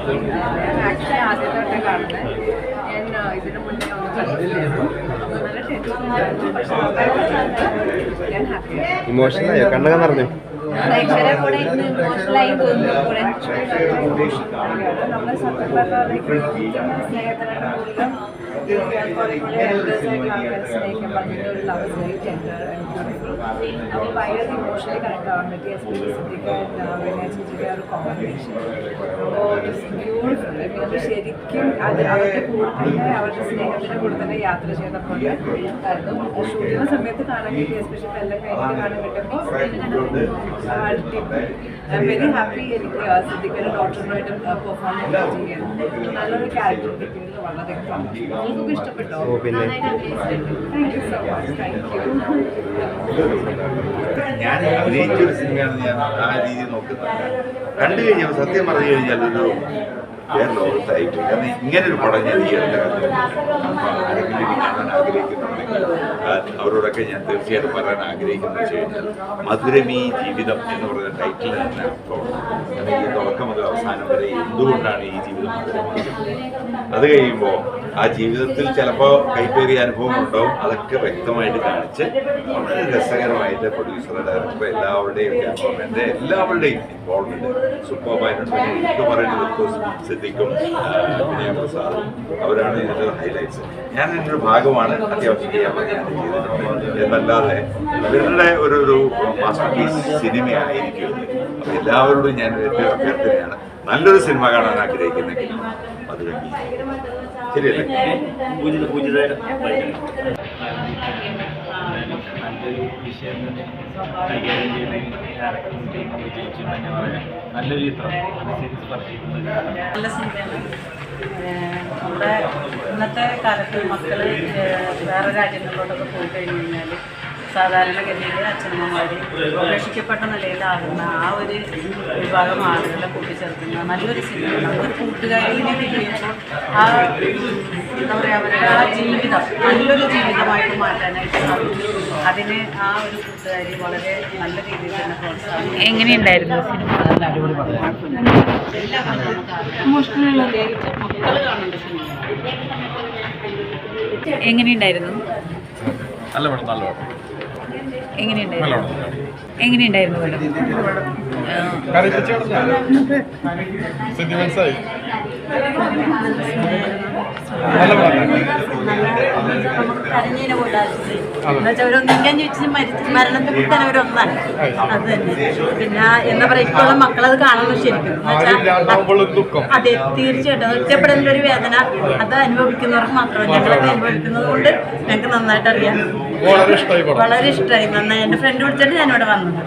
Actually ആദ്യമായിട്ടൊക്കെ കാണുന്നത് ഞാൻ ഇതിന് മുന്നേ ഒന്ന് കണ്ടില്ലായിരുന്നു. നല്ല ടെൻഷനായിരുന്നു. പക്ഷെ ഞാൻ ഹാപ്പിയാണ്. ഇമോഷണലായോ? കണ്ണൊക്കെ നിറഞ്ഞു? പ്രേക്ഷകരെ കൂടെ ഇന്ന് ഇമോഷണലായി തോന്നുന്നു. കൂടെ നമ്മൾ സത്യം പറഞ്ഞ സ്നേഹത്തിനാണ് കൂടുതലും സ്നേഹിക്കാൻ പറ്റുന്ന love is very tender and beautiful. അപ്പോൾ ഭയങ്കര ഇമോഷണലി കണക്ട് ആവാൻ പറ്റി. എസ്പെഷ്യലി ചേച്ചിയുടെ ഒരു കോമ്പിനേഷൻ ബ്യൂട്ടിഫുൾ. അത് ശരിക്കും അത് അവരുടെ കൂടെ തന്നെ അവരുടെ സ്നേഹത്തിൻ്റെ കൂടെ തന്നെ യാത്ര ചെയ്തപ്പോൾ ആയിരുന്നു. ഷൂട്ടിംഗ് സമയത്ത് കാണാൻ കിട്ടി. എസ്പെഷ്യലി എല്ലാം കഴിഞ്ഞിട്ട് കാണാൻ കിട്ടുമ്പോൾ വെരി ഹാപ്പി. എനിക്ക് സിദ്ദിഖിന്റെ ഡോക്ടറിനായിട്ട് പെർഫോം ചെയ്യാൻ നല്ലൊരു ക്യാരക്ടർ കിട്ടിയത് വളരെ നിങ്ങൾക്കൊക്കെ ഇഷ്ടപ്പെട്ടോ? Thank you so much. Thank you. ഞാൻ അഭിനയിച്ചൊരു സിനിമയാണ് ഞാൻ ആ രീതിയിൽ നോക്കുന്നത്. കണ്ടു കഴിഞ്ഞാൽ സത്യം പറഞ്ഞു കഴിഞ്ഞാൽ ഒരു വേറെ ലോകത്തായിട്ട്. കാരണം ഇങ്ങനൊരു പടം ഞാൻ ഈ അടുത്ത ആരെങ്കിലും ഇനി കാണാൻ ആഗ്രഹിക്കുന്നുണ്ടെങ്കിൽ അവരോടൊക്കെ ഞാൻ തീർച്ചയായിട്ടും പറയാൻ ആഗ്രഹിക്കുന്നത് വെച്ച് കഴിഞ്ഞാൽ മധുരമീ ജീവിതം എന്ന് പറയുന്ന ടൈറ്റിൽ തന്നെ അർത്ഥമാണ്. കാരണം ഈ തുടക്കം മുതൽ അവസാനം വരെ എന്തുകൊണ്ടാണ് ഈ ജീവിതം മധുരമീ. അത് കഴിയുമ്പോൾ ആ ജീവിതത്തിൽ ചിലപ്പോൾ കൈപ്പേറിയ അനുഭവങ്ങളുണ്ടാവും. അതൊക്കെ വ്യക്തമായിട്ട് കാണിച്ച് വളരെ രസകരമായിട്ട് പ്രൊഡ്യൂസർ, ഡയറക്ടർ, എല്ലാവരുടെയും ക്യാമറമാൻ്റെ എല്ലാവരുടെയും ഇൻവോൾവ്മെൻറ്റ് സൂപ്പർബായിട്ടുണ്ട്. എനിക്ക് പറയുന്നത് സിദ്ദിഖും വിനയ പ്രസാദും അവരാണ് ഇതിൻ്റെ ഹൈലൈറ്റ്സ്. ഞാൻ ഇതിൻ്റെ ഒരു ഭാഗമാണ്. അത്യാവശ്യം ചെയ്യാൻ ഞാൻ ചെയ്തിട്ടുണ്ട് എന്നല്ലാതെ ഇവരുടെ ഒരു മാസ്റ്റർ പീസ് സിനിമയായിരിക്കും. അപ്പോൾ എല്ലാവരോടും ഞാൻ എൻ്റെ അഭ്യർത്ഥനയാണ്, നല്ലൊരു സിനിമ കാണാൻ ആഗ്രഹിക്കുന്നെങ്കിൽ അത് വേണ്ടി ശരിയല്ലേ? നല്ലൊരു വിഷയം തന്നെ കൈകാര്യം ചെയ്ത് ഡയറക്ടറും ടീമും വിജയിച്ചു തന്നെ പറയാം. നല്ലൊരു ചിത്രം നല്ല സിനിമയാണ്. നമ്മുടെ ഇന്നത്തെ കാലത്ത് മക്കൾ വേറെ രാജ്യങ്ങളിലോട്ടൊക്കെ പോയി കഴിഞ്ഞ് കഴിഞ്ഞാൽ സാധാരണഗതിയിൽ അച്ഛനമ്മമാർ ഉപേക്ഷിക്കപ്പെട്ട നിലയിലാകുന്ന ആ ഒരു വിഭാഗം ആളുകളെ കൂട്ടിച്ചേർക്കുന്ന നല്ലൊരു സിനിമ. നമുക്കൊരു കൂട്ടുകാരിനെ കിട്ടിയപ്പോൾ ആ എന്താ പറയുക, അവരുടെ ആ ജീവിതം നല്ലൊരു ജീവിതമായിട്ട് മാറ്റാനായിട്ട് സാധിച്ചു. അതിന് ആ ഒരു കൂട്ടുകാരി വളരെ നല്ല രീതിയിൽ തന്നെ പ്രോത്സാഹിക്കും. എങ്ങനെയുണ്ടായിരുന്നു സിനിമ? എല്ലാ ഇമോഷണലുള്ള മക്കൾ കാണേണ്ട സിനിമ. എങ്ങനെയുണ്ടായിരുന്നു? നല്ല പടം, നല്ല പടം. എങ്ങനെയുണ്ടായിരുന്നു? എങ്ങനെയുണ്ടായിരുന്നു മേഡം? കരഞ്ഞതിനെ പോലെ എന്നുവെച്ചാൽ അവരൊന്നിക്കാൻ ചോദിച്ചാൽ മരണത്തെ കുറിച്ച് തന്നെ അവരൊന്നാണ്. അത് തന്നെ. പിന്നെ എന്താ പറയുക, ഇപ്പോഴുള്ള മക്കളത് കാണുന്നു ശരിക്കും. അതെ, തീർച്ചയായിട്ടും ഒറ്റപ്പെടലിൻ്റെ ഒരു വേദന അത് അനുഭവിക്കുന്നവർക്ക് മാത്രമല്ല, ഞങ്ങളൊക്കെ അനുഭവിക്കുന്നത് കൊണ്ട് ഞങ്ങൾക്ക് നന്നായിട്ട് അറിയാം. വളരെ ഇഷ്ടമായി. നന്നായി എൻ്റെ ഫ്രണ്ട് വിളിച്ചിട്ട് ഞാനിവിടെ വന്നത്.